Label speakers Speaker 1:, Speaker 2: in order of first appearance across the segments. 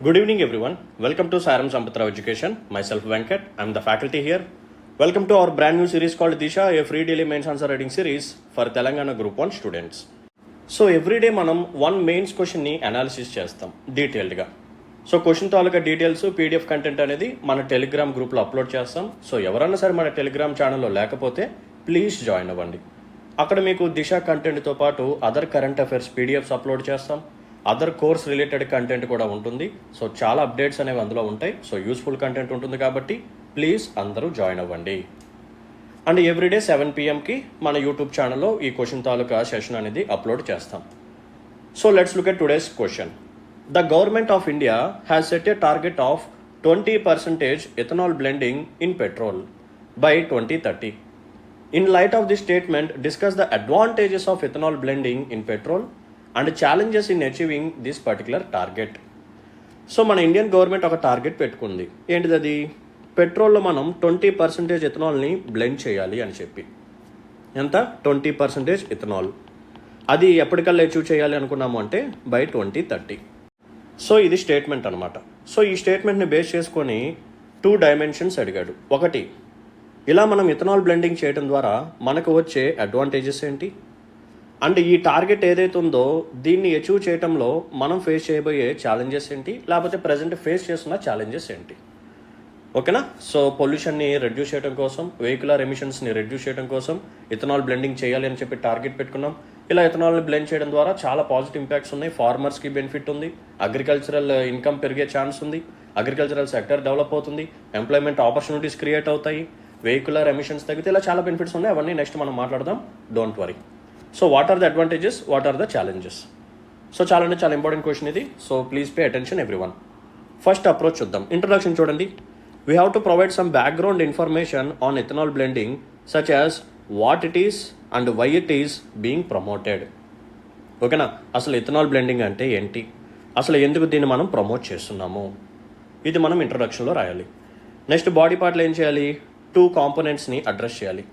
Speaker 1: Good evening, everyone. Welcome to Saram Sampatra Education. Myself Venkat. I'm the faculty here. Welcome to our brand new series called Disha, a free daily mains answer writing series for Telangana Group 1 students. So every day మనం one mains question ని analysis చేస్తాం డీటెయిల్డ్గా. So question తాలూకా details PDF content అనేది మన Telegram గ్రూప్లో upload చేస్తాం. So ఎవరన్నా సరే మన టెలిగ్రామ్ ఛానల్లో లేకపోతే ప్లీజ్ జాయిన్ అవ్వండి. అక్కడ మీకు దిశ కంటెంట్తో పాటు other current affairs PDFs upload చేస్తాం. అదర్ కోర్స్ రిలేటెడ్ కంటెంట్ కూడా ఉంటుంది. సో చాలా అప్డేట్స్ అనేవి అందులో ఉంటాయి. సో యూస్ఫుల్ కంటెంట్ ఉంటుంది కాబట్టి ప్లీజ్ అందరూ జాయిన్ అవ్వండి. అండ్ ఎవ్రీడే 7 PM మన యూట్యూబ్ ఛానల్లో ఈ క్వశ్చన్ తాలూకా సెషన్ అనేది అప్లోడ్ చేస్తాం. So let's look at today's question. The government of India has set a target of 20% ethanol blending in petrol by 2030. In light of this statement, discuss the advantages of ethanol blending in petrol and challenges in achieving this particular target. So మన Indian government ఒక target పెట్టుకుంది. ఏంటిది అది? పెట్రోల్లో మనం 20% ఇథనాల్ని blend చేయాలి అని చెప్పి. ఎంత? 20% ఇథనాల్. అది ఎప్పటికల్లా అచీవ్ చేయాలి అనుకున్నాము అంటే బై 2030. సో ఇది స్టేట్మెంట్ అనమాట. సో ఈ స్టేట్మెంట్ని బేస్ చేసుకొని 2 డైమెన్షన్స్ అడిగాడు. ఒకటి, ఇలా మనం ఇథనాల్ బ్లెండింగ్ చేయడం ద్వారా మనకు వచ్చే అడ్వాంటేజెస్ ఏంటి, అండ్ ఈ టార్గెట్ ఏదైతే ఉందో దీన్ని అచీవ్ చేయడంలో మనం ఫేస్ చేయబోయే ఛాలెంజెస్ ఏంటి, లేకపోతే ప్రజెంట్ ఫేస్ చేస్తున్న ఛాలెంజెస్ ఏంటి. ఓకేనా? సో పొల్యూషన్ని రెడ్యూస్ చేయడం కోసం, వెహికులర్ ఎమిషన్స్ని రెడ్యూస్ చేయడం కోసం ఇథనాల్ బ్లెండింగ్ చేయాలి అని చెప్పి టార్గెట్ పెట్టుకున్నాం. ఇలా ఇథనాల్ని బ్లెండ్ చేయడం ద్వారా చాలా పాజిటివ్ ఇంపాక్ట్స్ ఉన్నాయి. ఫార్మర్స్కి బెనిఫిట్ ఉంది, అగ్రికల్చరల్ ఇన్కమ్ పెరిగే ఛాన్స్ ఉంది, అగ్రికల్చరల్ సెక్టర్ డెవలప్ అవుతుంది, ఎంప్లాయ్మెంట్ ఆపర్చునిటీస్ క్రియేట్ అవుతాయి, వెహికులర్ ఎమిషన్స్ తగ్గితే ఇలా చాలా బెనిఫిట్స్ ఉన్నాయి. అవన్నీ నెక్స్ట్ మనం మాట్లాడదాం. Don't worry. So what are the advantages, what are the challenges? So చాలా అంటే చాలా ఇంపార్టెంట్ క్వశ్చన్ ఇది. So please pay attention everyone. First approach చూద్దాం. ఇంట్రడక్షన్ చూడండి. We have to provide some background information on ethanol blending such as what it is and why it is being promoted. ఓకేనా? అసలు ethanol blending అంటే ఏంటి, అసలు ఎందుకు దీన్ని మనం ప్రమోట్ చేస్తున్నాము, ఇది మనం ఇంట్రడక్షన్లో రాయాలి. నెక్స్ట్ బాడీ పార్ట్లో ఏం చేయాలి? 2 కాంపోనెంట్స్ని అడ్రస్ చేయాలి.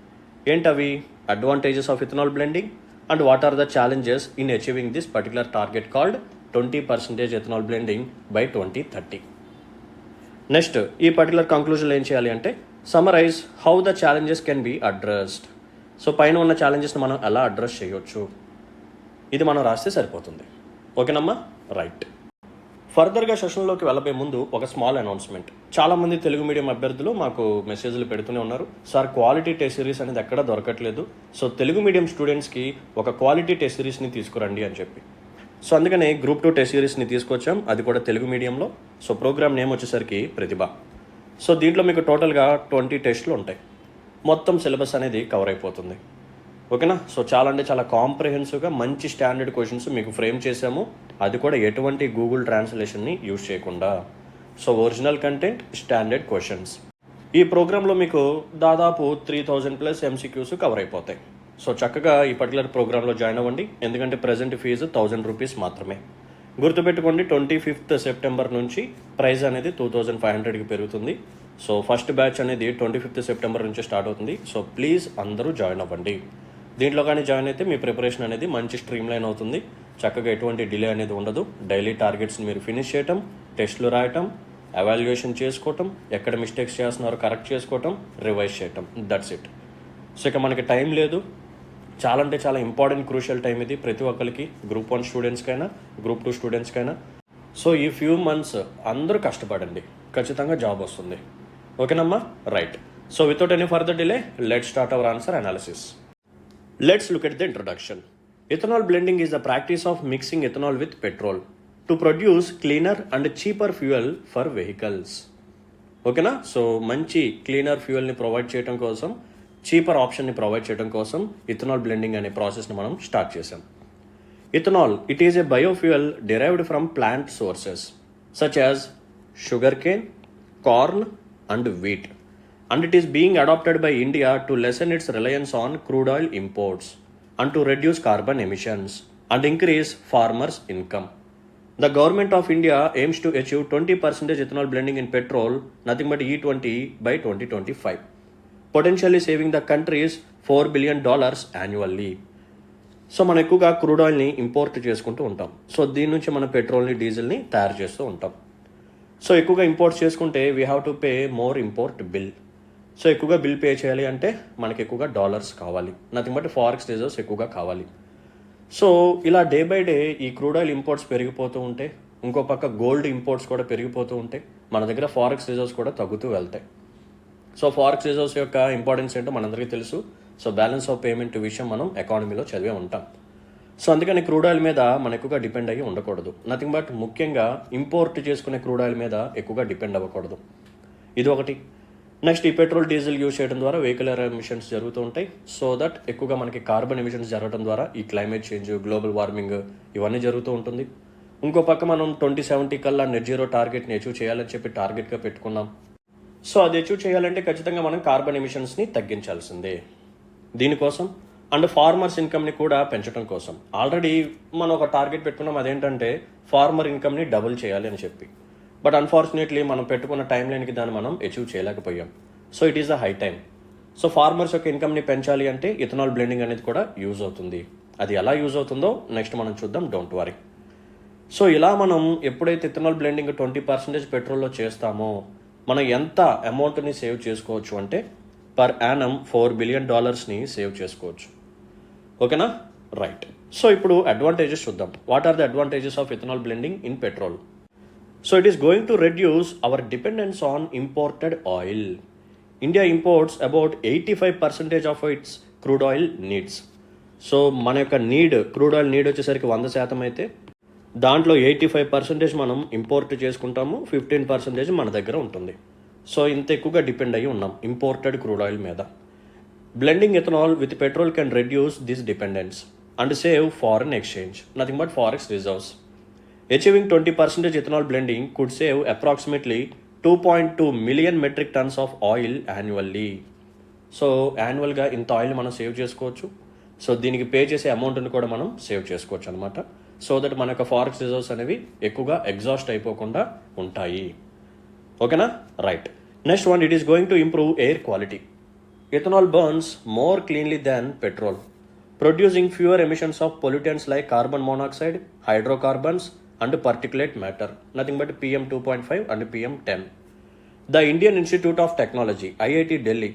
Speaker 1: ఏంటవి? Advantages of ethanol blending and what are the challenges in achieving this particular target called 20% ethanol blending by 2030. Next ఈ పర్టికులర్ కంక్లూజన్లో ఏం చేయాలి అంటే summarise how the challenges can be addressed. So పైన ఉన్న ఛాలెంజెస్ని మనం ఎలా అడ్రస్ చేయవచ్చు, ఇది మనం రాస్తే సరిపోతుంది. ఓకేనమ్మా? రైట్. ఫర్దర్గా సెషన్లోకి వెళ్ళబోయే ముందు ఒక స్మాల్ అనౌన్స్మెంట్. చాలామంది తెలుగు మీడియం అభ్యర్థులు మాకు మెసేజ్లు పెడుతూనే ఉన్నారు, సార్ క్వాలిటీ టెస్ట్ సిరీస్ అనేది ఎక్కడ దొరకట్లేదు, సో తెలుగు మీడియం స్టూడెంట్స్కి ఒక క్వాలిటీ టెస్ట్ సిరీస్ని తీసుకురండి అని చెప్పి. సో అందుకనే గ్రూప్ 2 టెస్ట్ సిరీస్ని తీసుకొచ్చాం, అది కూడా తెలుగు మీడియంలో. సో ప్రోగ్రామ్ నేమ్ వచ్చేసరికి ప్రతిభ. సో దీంట్లో మీకు టోటల్గా 20 టెస్టులు ఉంటాయి. మొత్తం సిలబస్ అనేది కవర్ అయిపోతుంది. ఓకేనా? సో చాలా అంటే చాలా కాంప్రహెన్సివ్గా మంచి స్టాండర్డ్ క్వశ్చన్స్ మీకు ఫ్రేమ్ చేసాము, అది కూడా ఎటువంటి గూగుల్ ట్రాన్స్లేషన్ని యూజ్ చేయకుండా. So original content, standard questions. ఈ ప్రోగ్రాంలో మీకు దాదాపు 3000+ MCQs కవర్ అయిపోతాయి. సో చక్కగా ఈ పర్టికులర్ ప్రోగ్రాంలో జాయిన్ అవ్వండి. ఎందుకంటే ప్రజెంట్ ఫీజు 1000 రూపీస్ మాత్రమే. గుర్తుపెట్టుకోండి, 25th సెప్టెంబర్ నుంచి ప్రైస్ అనేది 2500కి పెరుగుతుంది. సో ఫస్ట్ బ్యాచ్ అనేది 25th సెప్టెంబర్ నుంచి స్టార్ట్ అవుతుంది. సో ప్లీజ్ అందరూ జాయిన్ అవ్వండి. దీంట్లో కానీ జాయిన్ అయితే మీ ప్రిపరేషన్ అనేది మంచి స్ట్రీమ్ లైన్ అవుతుంది. చక్కగా ఎటువంటి డిలే అనేది ఉండదు. డైలీ టార్గెట్స్ని మీరు ఫినిష్ చేయటం, టెస్ట్లు రాయటం, ఎవాల్యుయేషన్ చేసుకోవటం, ఎక్కడ మిస్టేక్స్ చేస్తున్నారో కరెక్ట్ చేసుకోవటం, రివైజ్ చేయటం, దట్స్ ఇట్. సో ఇక మనకి టైం లేదు. చాలా అంటే చాలా ఇంపార్టెంట్ క్రూషియల్ టైం ఇది ప్రతి ఒక్కరికి, గ్రూప్ 1 స్టూడెంట్స్కైనా గ్రూప్ 2 స్టూడెంట్స్కైనా. సో ఈ ఫ్యూ మంత్స్ అందరూ కష్టపడండి, ఖచ్చితంగా జాబ్ వస్తుంది. ఓకేనమ్మా? Right. So without any further delay let's start our answer analysis. Let's look at the introduction. Ethanol blending is the practice of mixing ethanol with petrol to produce cleaner and cheaper fuel for vehicles. ఓకేనా? So మంచి cleaner ఫ్యూయల్ని provide చేయడం కోసం, cheaper ఆప్షన్ని provide చేయడం కోసం ethanol blending అనే ప్రాసెస్ని మనం స్టార్ట్ చేసాం. Ethanol, it is a biofuel derived from plant sources such as sugarcane, corn and wheat. And it is being adopted by India to lessen its reliance on crude oil imports and to reduce carbon emissions and increase farmers' income. The government of India aims to achieve 20% ethanol blending in petrol, nothing but E20 by 2025, potentially saving the country's $4 billion annually. So మనం ఎక్కువగా crude ఆయిల్ని import చేసుకుంటూ ఉంటాం. So దీని నుంచి మనం పెట్రోల్ని, డీజిల్ని తయారు చేస్తూ ఉంటాం. సో ఎక్కువగా ఇంపోర్ట్స్ చేసుకుంటే we have to pay more import bill. So ఎక్కువగా బిల్ పే చేయాలి అంటే మనకి ఎక్కువగా డాలర్స్ కావాలి, నథింగ్ బట్ ఫారెక్స్ రిజర్వ్స్ ఎక్కువగా కావాలి. సో ఇలా డే బై డే ఈ క్రూడ్ ఆయిల్ ఇంపోర్ట్స్ పెరిగిపోతూ ఉంటే, ఇంకో పక్క గోల్డ్ ఇంపోర్ట్స్ కూడా పెరిగిపోతూ ఉంటే మన దగ్గర ఫారెక్స్ రిజర్వ్స్ కూడా తగ్గుతూ వెళ్తాయి. సో ఫారెక్స్ రిజర్వ్స్ యొక్క ఇంపార్టెన్స్ ఏంటో మనందరికీ తెలుసు. సో బ్యాలెన్స్ ఆఫ్ పేమెంట్ విషయం మనం ఎకానమీలో చదివే ఉంటాం. సో అందుకని క్రూడ్ ఆయిల్ మీద మనం ఎక్కువగా డిపెండ్ అయ్యి ఉండకూడదు, నథింగ్ బట్ ముఖ్యంగా ఇంపోర్ట్ చేసుకునే క్రూడ్ ఆయిల్ మీద ఎక్కువగా డిపెండ్ అవ్వకూడదు. ఇది ఒకటి. నెక్స్ట్, ఈ పెట్రోల్ డీజిల్ యూజ్ చేయడం ద్వారా వెహికల్ ఎమిషన్స్ జరుగుతూ ఉంటాయి. సో దట్ ఎక్కువగా మనకి కార్బన్ ఎమిషన్స్ జరగడం ద్వారా ఈ క్లైమేట్ చేంజ్, గ్లోబల్ వార్మింగ్ ఇవన్నీ జరుగుతూ ఉంటుంది. ఇంకో పక్క మనం 2070 కల్లా నెట్ జీరో టార్గెట్ని అచీవ్ చేయాలని చెప్పి టార్గెట్గా పెట్టుకున్నాం. సో అది అచీవ్ చేయాలంటే ఖచ్చితంగా మనం కార్బన్ ఎమిషన్స్ని తగ్గించాల్సిందే. దీనికోసం అండ్ ఫార్మర్స్ ఇన్కమ్ని కూడా పెంచడం కోసం ఆల్రెడీ మనం ఒక టార్గెట్ పెట్టుకున్నాం, అదేంటంటే ఫార్మర్ ఇన్కమ్ని డబుల్ చేయాలి అని చెప్పి. బట్ అన్ఫార్చునేట్లీ మనం పెట్టుకున్న టైం లైన్కి దాన్ని మనం అచీవ్ చేయలేకపోయాం. So it is the high time. So farmers యొక్క ఇన్కమ్ని పెంచాలి అంటే ఇథనాల్ బ్లెండింగ్ అనేది కూడా యూజ్ అవుతుంది. అది ఎలా యూజ్ అవుతుందో నెక్స్ట్ మనం చూద్దాం, డోంట్ వరీ. సో ఇలా మనం ఎప్పుడైతే ఇథనాల్ బ్లెండింగ్ 20% పెట్రోల్లో చేస్తామో మనం ఎంత అమౌంట్ని సేవ్ చేసుకోవచ్చు అంటే పర్ యానం $4 బిలియన్ సేవ్ చేసుకోవచ్చు. ఓకేనా? రైట్. సో ఇప్పుడు అడ్వాంటేజెస్ చూద్దాం. What are the advantages of ethanol blending in petrol? So it is going to reduce our dependence on imported oil. India imports about 85% of its crude oil needs. So మన యొక్క crude oil need వచ్చేసరికి 100% అయితే దాంట్లో 85% మనం import చేసుకుంటాము, 15% మన దగ్గర ఉంటుంది. సో ఇంత ఎక్కువగా డిపెండ్ అయ్యి ఉన్నాం ఇంపోర్టెడ్ క్రూడ్ ఆయిల్ మీద. Blending ethanol with petrol can reduce this dependence and save foreign exchange, nothing but forex reserves. Achieving 20% ethanol blending could save approximately 2.2 million metric tons of oil annually. So యాన్యువల్గా ఇంత oil మనం save చేసుకోవచ్చు. So దీనికి pay చేసే అమౌంట్ని కూడా మనం save చేసుకోవచ్చు అనమాట. సో దట్ మన యొక్క ఫారెక్స్ రిజర్వ్స్ అనేవి ఎక్కువగా ఎగ్జాస్ట్ అయిపోకుండా ఉంటాయి. ఓకేనా? Right. Next one, it is going to improve air quality. Ethanol burns more cleanly than petrol, producing fewer emissions of pollutants like carbon monoxide, hydrocarbons, and particulate matter, nothing but PM 2.5 and PM 10. The Indian Institute of Technology, IIT Delhi,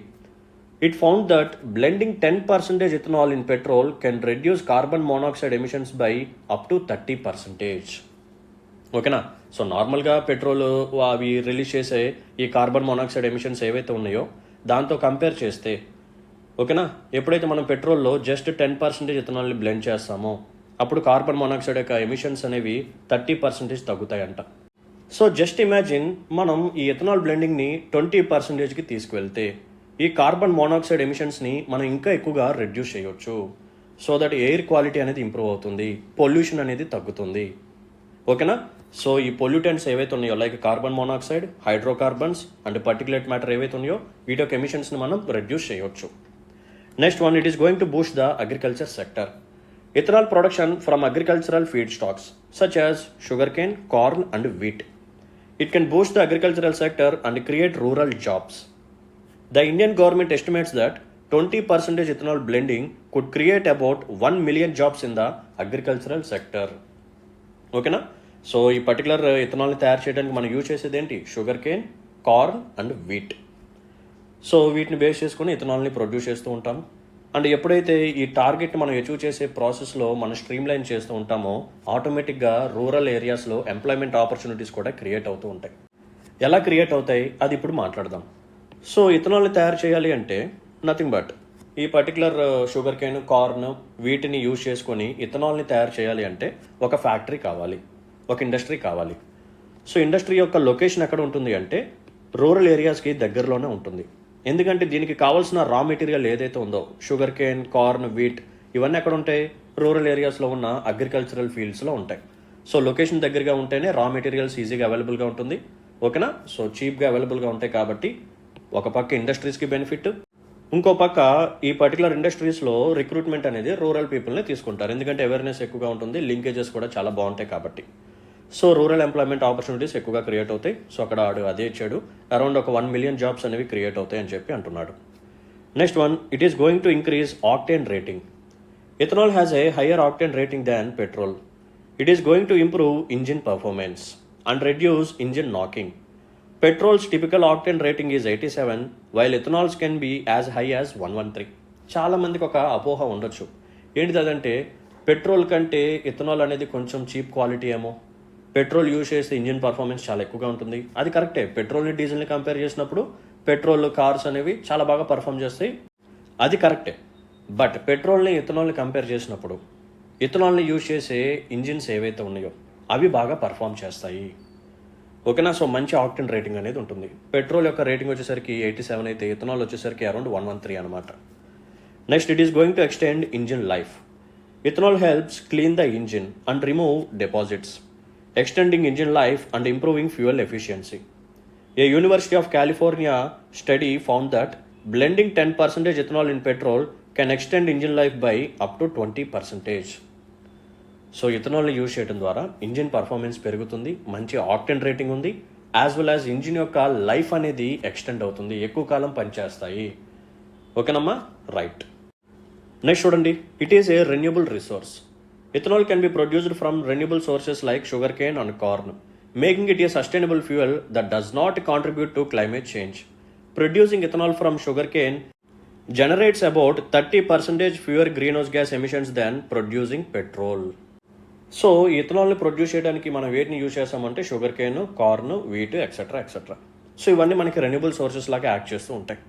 Speaker 1: it found that blending 10% ethanol in petrol can reduce carbon monoxide emissions by up to 30%. ఓకేనా? So నార్మల్గా petrol అవి release చేసే ఈ carbon monoxide emissions ఏవైతే ఉన్నాయో దాంతో compare చేస్తే, ఓకేనా, ఎప్పుడైతే మనం పెట్రోల్లో జస్ట్ 10% ఇథనాల్ని బ్లెండ్ చేస్తామో అప్పుడు కార్బన్ మోనాక్సైడ్ యొక్క ఎమిషన్స్ అనేవి 30% తగ్గుతాయంట. సో జస్ట్ ఇమాజిన్ మనం ఈ ఇథనాల్ బ్లెండింగ్ని 20%కి తీసుకువెళ్తే ఈ కార్బన్ మోనాక్సైడ్ ఎమిషన్స్ని మనం ఇంకా ఎక్కువగా రెడ్యూస్ చేయొచ్చు. సో దట్ ఎయిర్ క్వాలిటీ అనేది ఇంప్రూవ్ అవుతుంది, పొల్యూషన్ అనేది తగ్గుతుంది. ఓకేనా? సో ఈ పొల్యూటెంట్స్ ఏవైతే ఉన్నాయో like carbon monoxide, hydrocarbons and particulate matter ఏవైతే ఉన్నాయో వీటి యొక్క ఎమిషన్స్ని మనం రెడ్యూస్ చేయొచ్చు. Next one, it is going to Boost the agriculture sector. Ethanol production from agricultural feed stocks such as sugar cane, corn and wheat. It can Boost the agricultural sector and create rural jobs. The Indian government estimates that 20% ethanol blending could create about 1 million jobs in the agricultural sector. ఓకేనా? So ఈ particular ఇథనాల్ని తయారు చేయడానికి మనం use చేసేది ఏంటి? Sugar cane, corn and wheat. So వీటిని base చేసుకుని ఇథనాల్ని produce చేస్తూ ఉంటాం. అండ్ ఎప్పుడైతే ఈ టార్గెట్ మనం అచీవ్ చేసే ప్రాసెస్లో మనం స్ట్రీమ్ లైన్ చేస్తూ ఉంటామో ఆటోమేటిక్గా రూరల్ ఏరియాస్లో ఎంప్లాయ్మెంట్ ఆపర్చునిటీస్ కూడా క్రియేట్ అవుతూ ఉంటాయి. ఎలా క్రియేట్ అవుతాయి అది ఇప్పుడు మాట్లాడదాం. సో ఇథనాల్ని తయారు చేయాలి అంటే నథింగ్ బట్ ఈ పర్టికులర్ షుగర్ కేన్, కార్న్ వీటిని యూజ్ చేసుకొని ఇథనాల్ని తయారు చేయాలి అంటే ఒక ఫ్యాక్టరీ కావాలి, ఒక ఇండస్ట్రీ కావాలి. సో ఇండస్ట్రీ యొక్క లొకేషన్ ఎక్కడ ఉంటుంది అంటే రూరల్ ఏరియాస్కి దగ్గరలోనే ఉంటుంది. ఎందుకంటే దీనికి కావాల్సిన రా మెటీరియల్ ఏదైతే ఉందో షుగర్ కేన్, కార్న్, వీట్ ఇవన్నీ ఎక్కడ ఉంటాయి? రూరల్ ఏరియాస్లో ఉన్న అగ్రికల్చరల్ ఫీల్డ్స్లో ఉంటాయి. సో లొకేషన్ దగ్గరగా ఉంటేనే రా మెటీరియల్స్ ఈజీగా అవైలబుల్గా ఉంటుంది. ఓకేనా? సో చీప్గా అవైలబుల్గా ఉంటాయి కాబట్టి ఒక పక్క ఇండస్ట్రీస్కి బెనిఫిట్, ఇంకో పక్క ఈ పర్టికులర్ ఇండస్ట్రీస్లో రిక్రూట్మెంట్ అనేది రూరల్ పీపుల్ని తీసుకుంటారు. ఎందుకంటే అవేర్నెస్ ఎక్కువగా ఉంటుంది, లింకేజెస్ కూడా చాలా బాగుంటాయి కాబట్టి. సో రూరల్ ఎంప్లాయ్మెంట్ ఆపర్చునిటీస్ ఎక్కువగా క్రియేట్ అవుతాయి. సో అక్కడ అదే ఇచ్చాడు, అరౌండ్ ఒక 1 మిలియన్ జాబ్స్ అనేవి క్రియేట్ అవుతాయి అని చెప్పి అంటున్నాడు. Next one, it is going to increase octane rating. Ethanol has a higher octane rating than petrol. It is going to improve engine performance. and reduce engine knocking. Petrol's typical octane rating is 87, while ethanol's can be as high as 113. చాలా మందికి ఒక అపోహ ఉండొచ్చు. ఏంటిది అదంటే petrol కంటే ethanol అనేది కొంచెం చీప్ క్వాలిటీ ఏమో, పెట్రోల్ యూజ్ చేస్తే ఇంజిన్ పర్ఫార్మెన్స్ చాలా ఎక్కువగా ఉంటుంది. అది కరెక్టే, పెట్రోల్ని డీజిల్ని కంపేర్ చేసినప్పుడు పెట్రోల్ కార్స్ అనేవి చాలా బాగా పర్ఫామ్ చేస్తాయి, అది కరెక్టే. బట్ పెట్రోల్ని ఇథనాల్ని కంపేర్ చేసినప్పుడు ఇథనాల్ని యూజ్ చేసే ఇంజిన్స్ ఏవైతే ఉన్నాయో అవి బాగా పర్ఫామ్ చేస్తాయి. ఓకేనా? సో మంచి ఆక్టేన్ రేటింగ్ అనేది ఉంటుంది. పెట్రోల్ యొక్క రేటింగ్ వచ్చేసరికి 87 అయితే ఇథనాల్ వచ్చేసరికి అరౌండ్ 113 అనమాట. Next, it is going to extend engine life. Ethanol helps clean the engine and remove deposits, extending engine life and improving fuel efficiency. A University of California study found that blending 10% ethanol in petrol can extend engine life by up to 20%. So ఇథనాల్ని use చేయడం ద్వారా engine performance పెరుగుతుంది, మంచి octane rating ఉంది, as well as engine యొక్క life అనేది extend అవుతుంది, ఎక్కువ కాలం పనిచేస్తాయి. ఓకేనమ్మా? రైట్. నెక్స్ట్ చూడండి, it is a renewable resource. Ethanol can be produced from renewable sources like sugar cane and corn, making it a sustainable fuel that does not contribute to climate change. Producing ethanol from sugar cane generates about 30% fewer greenhouse gas emissions than producing petrol. So ఇథనాల్ని produce చేయడానికి మనం వేటిని use చేస్తామంటే sugar cane, corn, wheat etcetera etcetera. So ఇవన్నీ మనకి renewable sources లాగా act చేస్తూ ఉంటాయి.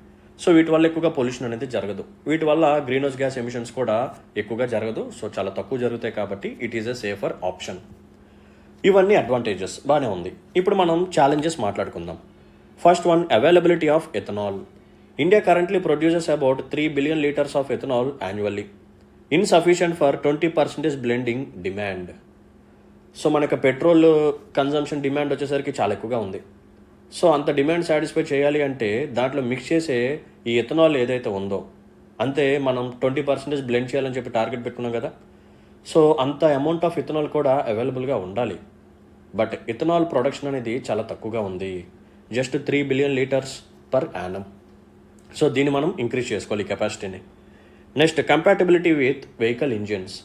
Speaker 1: సో వీటి వల్ల ఎక్కువగా పొల్యూషన్ అనేది జరగదు, వీటి వల్ల గ్రీన్ హౌస్ గ్యాస్ ఎమిషన్స్ కూడా ఎక్కువగా జరగదు. సో చాలా తక్కువ జరుగుతాయి కాబట్టి it is a safer option. ఇవన్నీ అడ్వాంటేజెస్ బాగానే ఉంది. ఇప్పుడు మనం ఛాలెంజెస్ మాట్లాడుకుందాం. First one, availability of ethanol. India currently produces about 3 billion liters of ethanol annually, insufficient for 20% blending demand. So మనకు పెట్రోల్ కన్జంప్షన్ డిమాండ్ వచ్చేసరికి చాలా ఎక్కువగా ఉంది. సో అంత డిమాండ్ సాటిస్ఫై చేయాలి అంటే దాంట్లో మిక్స్ చేసే ఈ ఎథనాల్ ఏదైతే ఉందో అంతే మనం 20% బ్లెండ్ చేయాలని చెప్పి టార్గెట్ పెట్టుకున్నాం కదా. సో అంత అమౌంట్ ఆఫ్ ఇథనాల్ కూడా అవైలబుల్గా ఉండాలి. బట్ ఇథనాల్ ప్రొడక్షన్ అనేది చాలా తక్కువగా ఉంది, just 3 billion liters per annum. So దీన్ని మనం ఇంక్రీజ్ చేసుకోవాలి కెపాసిటీని. Next, compatibility with vehicle engines.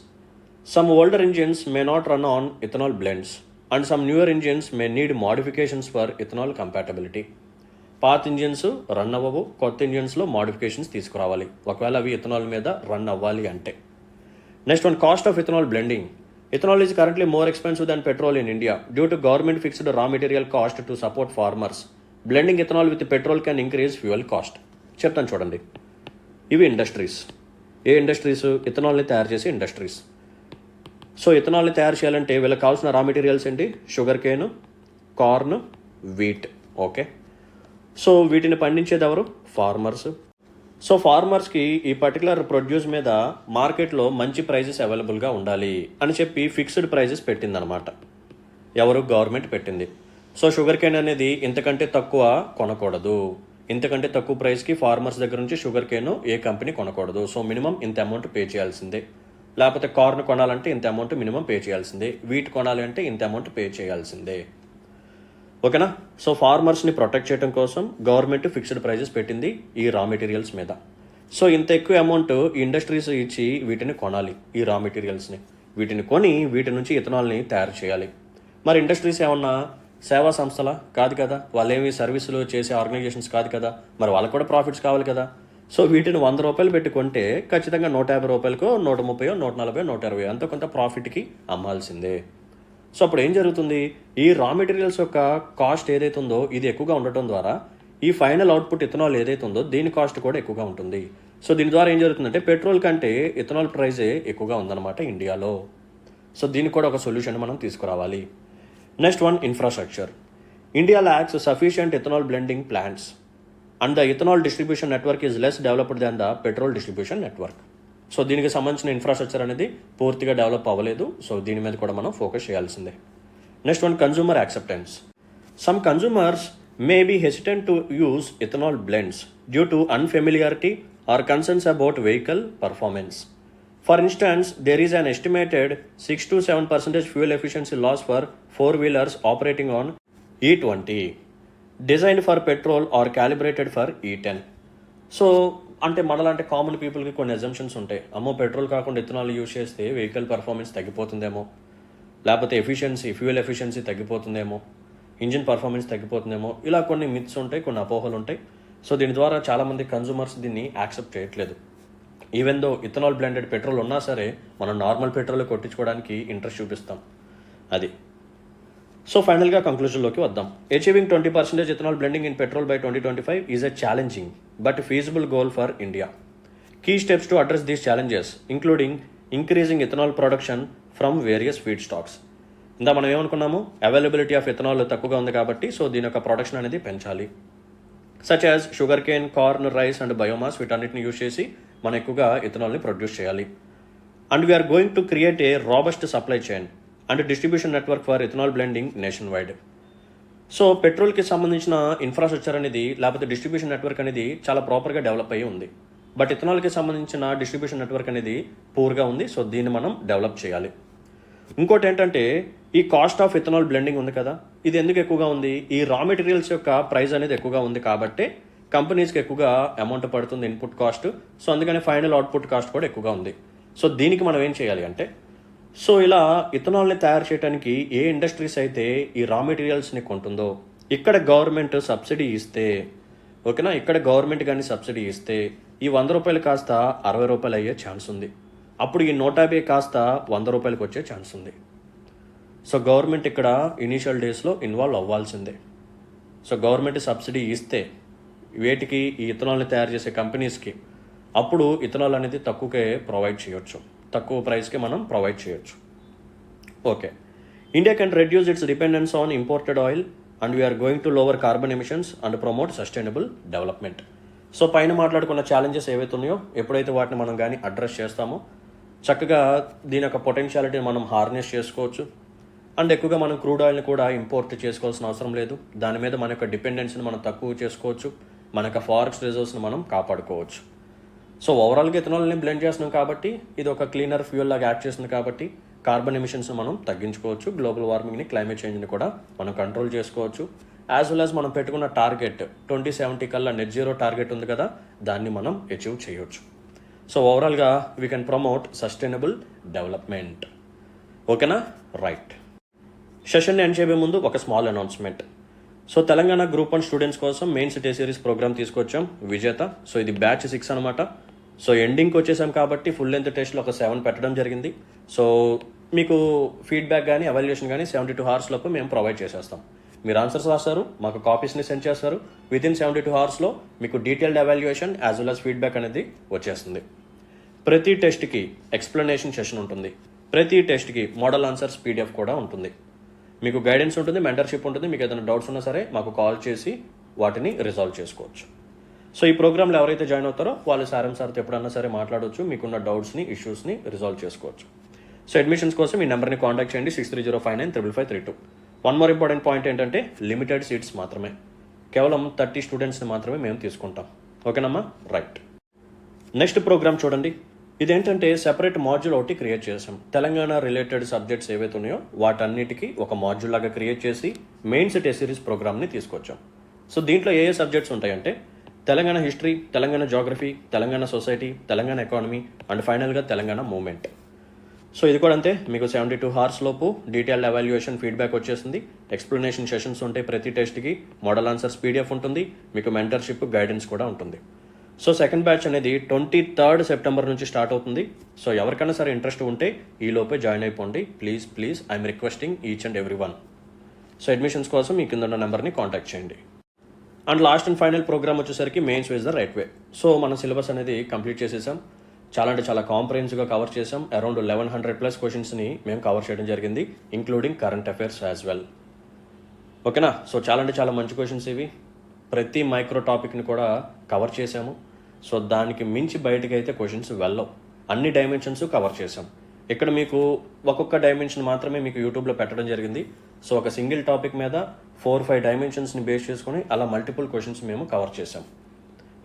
Speaker 1: Some older engines may not run on ethanol blends and some newer engines may need modifications for ethanol compatibility. పాత engines run అవ్వవు, కొత్త ఇంజిన్స్లో modifications తీసుకురావాలి ఒకవేళ అవి ఇథనాల్ మీద రన్ అవ్వాలి అంటే. Next one, cost of ethanol blending. Ethanol is currently more expensive than petrol in India due to government fixed raw material cost to support farmers. Blending ethanol with petrol can increase fuel cost. చెప్తాను చూడండి. ఇవి industries. ఏ industries? ఇథనాల్ని తయారు చేసే industries. So ఇథనాల్ని తయారు చేయాలంటే వీళ్ళకి కావాల్సిన రా మెటీరియల్స్ ఏంటి? Sugar cane, corn, wheat. Okay. So వీటిని పండించేది ఎవరు? ఫార్మర్స్. సో ఫార్మర్స్కి ఈ పర్టికులర్ ప్రొడ్యూస్ మీద మార్కెట్లో మంచి ప్రైజెస్ అవైలబుల్గా ఉండాలి అని చెప్పి ఫిక్స్డ్ ప్రైజెస్ పెట్టిందనమాట. ఎవరు? గవర్నమెంట్ పెట్టింది. సో షుగర్ కేన్ అనేది ఇంతకంటే తక్కువ కొనకూడదు, ఇంతకంటే తక్కువ ప్రైస్కి ఫార్మర్స్ దగ్గర నుంచి షుగర్ కేన్ ఏ కంపెనీ కొనకూడదు. సో మినిమం ఇంత అమౌంట్ పే చేయాల్సిందే. లేకపోతే కార్న్ కొనాలంటే ఇంత అమౌంట్ మినిమం పే చేయాల్సిందే, వీట్ కొనాలి అంటే ఇంత అమౌంట్ పే చేయాల్సిందే. ఓకేనా? సో ఫార్మర్స్ని ప్రొటెక్ట్ చేయడం కోసం గవర్నమెంట్ ఫిక్స్డ్ ప్రైజెస్ పెట్టింది ఈ రా మెటీరియల్స్ మీద. సో ఇంత ఎక్కువ అమౌంట్ ఇండస్ట్రీస్ ఇచ్చి వీటిని కొనాలి, ఈ రా మెటీరియల్స్ని. వీటిని కొని వీటి నుంచి ఇథనాల్ని తయారు చేయాలి. మరి ఇండస్ట్రీస్ ఏమన్నా సేవా సంస్థల? కాదు కదా. వాళ్ళేమి సర్వీసులు చేసే ఆర్గనైజేషన్స్ కాదు కదా. మరి వాళ్ళకు కూడా ప్రాఫిట్స్ కావాలి కదా. సో వీటిని 100 రూపాయలు పెట్టుకుంటే ఖచ్చితంగా 150 రూపాయలకో, 130, 140, 120 అంత కొంత ప్రాఫిట్కి అమ్మాల్సిందే. సో అప్పుడు ఏం జరుగుతుంది? ఈ రా మెటీరియల్స్ యొక్క కాస్ట్ ఏదైతే ఉందో ఇది ఎక్కువగా ఉండటం ద్వారా ఈ ఫైనల్ అవుట్పుట్ ఇథనాల్ ఏదైతే ఉందో దీని కాస్ట్ కూడా ఎక్కువగా ఉంటుంది. సో దీని ద్వారా ఏం జరుగుతుందంటే పెట్రోల్ కంటే ఇథనాల్ ప్రైజే ఎక్కువగా ఉందన్నమాట ఇండియాలో. సో దీనికి కూడా ఒక సొల్యూషన్ మనం తీసుకురావాలి. Next one, infrastructure. India lakhs sufficient ethanol blending plants and the ethanol distribution network is less developed than the petrol distribution network. So దీనికి సంబంధించిన ఇన్ఫ్రాస్ట్రక్చర్ అనేది పూర్తిగా డెవలప్ అవ్వలేదు. సో దీని మీద కూడా మనం ఫోకస్ చేయాల్సిందే. Next one, consumer acceptance. Some consumers may be hesitant to use ethanol blends due to unfamiliarity or concerns about vehicle performance. For instance, there is an estimated 6 to 7% fuel efficiency loss for 4-wheelers operating on E20, designed for petrol or calibrated for E10. So అంటే మనలాంటి common పీపుల్కి కొన్ని assumptions ఉంటాయి. అమ్మో petrol కాకుండా ethanol use చేస్తే vehicle performance తగ్గిపోతుందేమో, లేకపోతే fuel efficiency తగ్గిపోతుందేమో, engine performance తగ్గిపోతుందేమో, ఇలా కొన్ని మిత్స్ ఉంటాయి, కొన్ని అపోహలు ఉంటాయి. సో దీని ద్వారా చాలామంది కన్జ్యూమర్స్ దీన్ని యాక్సెప్ట్ చేయట్లేదు. Even though ethanol blended petrol ఉన్నా సరే మనం నార్మల్ పెట్రోల్ కొట్టించుకోవడానికి ఇంట్రెస్ట్ చూపిస్తాం. అది సో ఫైనల్గా కంక్లూజన్లోకి వద్దాం. Achieving 20% ethanol blending in petrol by 2025 is a challenging but feasible goal for India. Key steps to address these challenges including increasing ethanol production from various feedstocks. ఇందా మనం ఏమనుకున్నాము, availability of ethanol తక్కువగా ఉంది కాబట్టి so దీని యొక్క production అనేది పెంచాలి. Such as sugar cane, corn, rice and biomass, వీటన్నిటిని యూజ్ చేసి మనం ఎక్కువగా ఇథనాల్ని ప్రొడ్యూస్ చేయాలి. And we're going to create a robust supply chain and distribution network for ethanol blending nationwide. So పెట్రోల్కి సంబంధించిన ఇన్ఫ్రాస్ట్రక్చర్ అనేది లేకపోతే డిస్ట్రిబ్యూషన్ నెట్వర్క్ అనేది చాలా ప్రాపర్గా డెవలప్ అయ్యి ఉంది. బట్ ఇథనాల్కి సంబంధించిన డిస్ట్రిబ్యూషన్ నెట్వర్క్ అనేది పూర్గా ఉంది. సో దీన్ని మనం డెవలప్ చేయాలి. ఇంకోటి ఏంటంటే ఈ కాస్ట్ ఆఫ్ ఇథనాల్ బ్లెండింగ్ ఉంది కదా, ఇది ఎందుకు ఎక్కువగా ఉంది, ఈ రా మెటీరియల్స్ యొక్క ప్రైస్ అనేది ఎక్కువగా ఉంది కాబట్టి కంపెనీస్కి ఎక్కువగా అమౌంట్ పడుతుంది ఇన్పుట్ కాస్ట్. సో అందుకని ఫైనల్ అవుట్పుట్ కాస్ట్ కూడా ఎక్కువగా ఉంది. సో దీనికి మనం ఏం చేయాలి అంటే, సో ఇలా ఇథనాల్ని తయారు చేయడానికి ఏ ఇండస్ట్రీస్ అయితే ఈ రా మెటీరియల్స్ని కొంటుందో ఇక్కడ గవర్నమెంట్ సబ్సిడీ ఇస్తే, ఓకేనా, ఇక్కడ గవర్నమెంట్ కానీ సబ్సిడీ ఇస్తే ఈ 100 రూపాయలు కాస్త 60 రూపాయలు అయ్యే ఛాన్స్ ఉంది. అప్పుడు ఈ 150 కాస్త 100 రూపాయలకు వచ్చే ఛాన్స్ ఉంది. సో గవర్నమెంట్ ఇక్కడ ఇనీషియల్ డేస్లో ఇన్వాల్వ్ అవ్వాల్సిందే. సో గవర్నమెంట్ సబ్సిడీ ఇస్తే వేటికి, ఈ ఇథనాల్ని తయారు చేసే కంపెనీస్కి, అప్పుడు ఇథనాల్ అనేది తక్కువకే ప్రొవైడ్ చేయొచ్చు, తక్కువ ప్రైస్కి మనం ప్రొవైడ్ చేయొచ్చు. Okay, India can reduce its dependence on imported oil and we're going to lower carbon emissions and promote sustainable development. So పైన మాట్లాడుకున్న ఛాలెంజెస్ ఏవైతే ఉన్నాయో ఎప్పుడైతే వాటిని మనం కానీ అడ్రస్ చేస్తామో చక్కగా దీని యొక్క పొటెన్షియాలిటీని మనం హార్నెస్ చేసుకోవచ్చు. అండ్ ఎక్కువగా మనం క్రూడ్ ఆయిల్ని కూడా ఇంపోర్ట్ చేసుకోవాల్సిన అవసరం లేదు. దాని మీద మన యొక్క డిపెండెన్సీని మనం తక్కువ చేసుకోవచ్చు. మన యొక్క ఫారెస్ట్ రిజర్వ్స్ని మనం కాపాడుకోవచ్చు. సో ఓవరాల్గా ఇథనాల్ని బ్లెండ్ చేస్తున్నాం కాబట్టి ఇది ఒక క్లీనర్ ఫ్యూయల్ లాగా యాక్ట్ చేస్తుంది కాబట్టి కార్బన్ ఎమిషన్స్ని మనం తగ్గించుకోవచ్చు. గ్లోబల్ వార్మింగ్ని, క్లైమేట్ చేంజ్ని కూడా మనం కంట్రోల్ చేసుకోవచ్చు. యాజ్ వెల్ యాజ్ మనం పెట్టుకున్న టార్గెట్ 2070 కల్లా నెట్ జీరో టార్గెట్ ఉంది కదా, దాన్ని మనం అచీవ్ చేయొచ్చు. సో ఓవరాల్గా we can promote sustainable development. ఓకేనా, రైట్. సెషన్ని ఎండ్ చేయబోయే ముందు ఒక small announcement. So Telangana group 1 students కోసం మెయిన్స్ డే సిరీస్ ప్రోగ్రామ్ తీసుకొచ్చాం విజేత. సో ఇది బ్యాచ్ 6 అనమాట. సో ఎండింగ్కి వచ్చేసాం కాబట్టి ఫుల్ లెంత్ టెస్ట్లో ఒక 7 పెట్టడం జరిగింది. సో మీకు ఫీడ్బ్యాక్ కానీ ఎవాల్యుయేషన్ కానీ 72 hours లోపు మేము ప్రొవైడ్ చేసేస్తాం. మీరు ఆన్సర్స్ రాస్తారు, మాకు కాపీస్ని సెండ్ చేస్తారు. వితిన్ 72 hours మీకు detailed evaluation as well as feedback అనేది వచ్చేస్తుంది. ప్రతి టెస్ట్కి ఎక్స్ప్లెనేషన్ సెషన్ ఉంటుంది. ప్రతి టెస్ట్కి మోడల్ ఆన్సర్స్ PDF కూడా ఉంటుంది. మీకు గైడెన్స్ ఉంటుంది, మెంటర్షిప్ ఉంటుంది. మీకు ఏదైనా డౌట్స్ ఉన్నా సరే మాకు కాల్ చేసి వాటిని రిజాల్వ్ చేసుకోవచ్చు. సో ఈ ప్రోగ్రాంలో ఎవరైతే జాయిన్ అవుతారో వాళ్ళు సార్తో ఎప్పుడన్నా సరే మాట్లాడవచ్చు, మీకున్న డౌట్స్ని, ఇష్యూస్ని రిజాల్వ్ చేసుకోవచ్చు. సో అడ్మిషన్స్ కోసం ఈ నెంబర్ని కాంటాక్ట్ చేయండి 6305955532. వన్ మోర్ ఇంపార్టెంట్ పాయింట్ ఏంటంటే లిమిటెడ్ సీట్స్ మాత్రమే, కేవలం 30 స్టూడెంట్స్ని మాత్రమే మేము తీసుకుంటాం. ఓకేనమ్మా, రైట్. నెక్స్ట్ ప్రోగ్రామ్ చూడండి. ఇదేంటంటే సెపరేట్ మాడ్యూల్ ఒకటి క్రియేట్ చేసాం. తెలంగాణ రిలేటెడ్ సబ్జెక్ట్స్ ఏవైతే ఉన్నాయో వాటన్నిటికీ ఒక మాడ్యూల్ లాగా క్రియేట్ చేసి మెయిన్స్ డే సిరీస్ ప్రోగ్రామ్ని తీసుకొచ్చాం. సో దీంట్లో ఏ సబ్జెక్ట్స్ ఉంటాయంటే Telangana history, Telangana geography, Telangana society, Telangana economy and ఫైనల్గా తెలంగాణ మూవ్మెంట్. సో ఇది కూడా అంతే, మీకు 72 hours లోపు డీటెయిల్డ్ ఎవాల్యుయేషన్ ఫీడ్బ్యాక్ వచ్చేసింది. ఎక్స్ప్లెనేషన్ సెషన్స్ ఉంటాయి ప్రతి టెస్ట్కి, మోడల్ ఆన్సర్స్ PDF ఉంటుంది, మీకు మెంటర్షిప్, గైడెన్స్ కూడా ఉంటుంది. సో సెకండ్ బ్యాచ్ అనేది 23rd September నుంచి స్టార్ట్ అవుతుంది. సో ఎవరికైనా సరే ఇంట్రెస్ట్ ఉంటే ఈ లోపే జాయిన్ అయిపోండి. Please I'm requesting each and every one. So admissions కోసం మీ కింద ఉన్న నెంబర్ని కాంటాక్ట్ చేయండి. And last and final program వచ్చేసరికి mains was the right way. So మన సిలబస్ అనేది కంప్లీట్ చేసేసాం. చాలా అంటే చాలా కాంప్రహెన్సివ్గా కవర్ చేసాం. అరౌండ్ 1100+ క్వశ్చన్స్ని మేము కవర్ చేయడం జరిగింది, including current affairs as well. ఓకేనా, సో చాలా అంటే చాలా మంచి క్వశ్చన్స్ ఇవి. ప్రతి మైక్రో టాపిక్ని కూడా కవర్ చేసాము. సో దానికి మించి బయటకు అయితే క్వశ్చన్స్ వెళ్ళవు. అన్ని డైమెన్షన్స్ కవర్ చేసాం. ఇక్కడ మీకు ఒక్కొక్క డైమెన్షన్ మాత్రమే మీకు యూట్యూబ్లో పెట్టడం జరిగింది. సో ఒక సింగిల్ టాపిక్ మీద 4-5 డైమెన్షన్స్ని బేస్ చేసుకొని అలా మల్టిపుల్ క్వశ్చన్స్ మేము కవర్ చేసాం.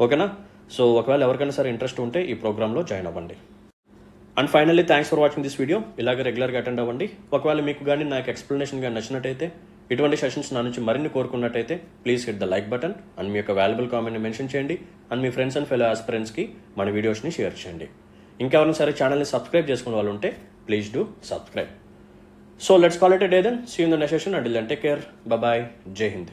Speaker 1: ఓకేనా, సో ఒకవేళ ఎవరికైనా సరే ఇంట్రెస్ట్ ఉంటే ఈ ప్రోగ్రాంలో జాయిన్ అవ్వండి. And finally thanks for watching this video. ఇలాగే రెగ్యులర్గా అటెండ్ అవ్వండి. ఒకవేళ మీకు కానీ నాకు ఎక్స్ప్లెనేషన్ కానీ నచ్చినట్టయితే, ఇటువంటి సెషన్స్ నా నుంచి మరిన్ని కోరుకున్నట్టయితే please hit the like button and మీ యొక్క వాల్యుబుల్ కామెంట్ని మెన్షన్ చేయండి. అండ్ మీ ఫ్రెండ్స్ అండ్ ఫెలో ఆస్పిరెంట్స్కి మన వీడియోస్ని షేర్ చేయండి. ఇంకెవరైనా సరే ఛానల్ని సబ్స్క్రైబ్ చేసుకునే వాళ్ళు ఉంటే please do subscribe. So let's call it a day then. See you in the next session. Until then, take care. Bye bye. Jai Hind.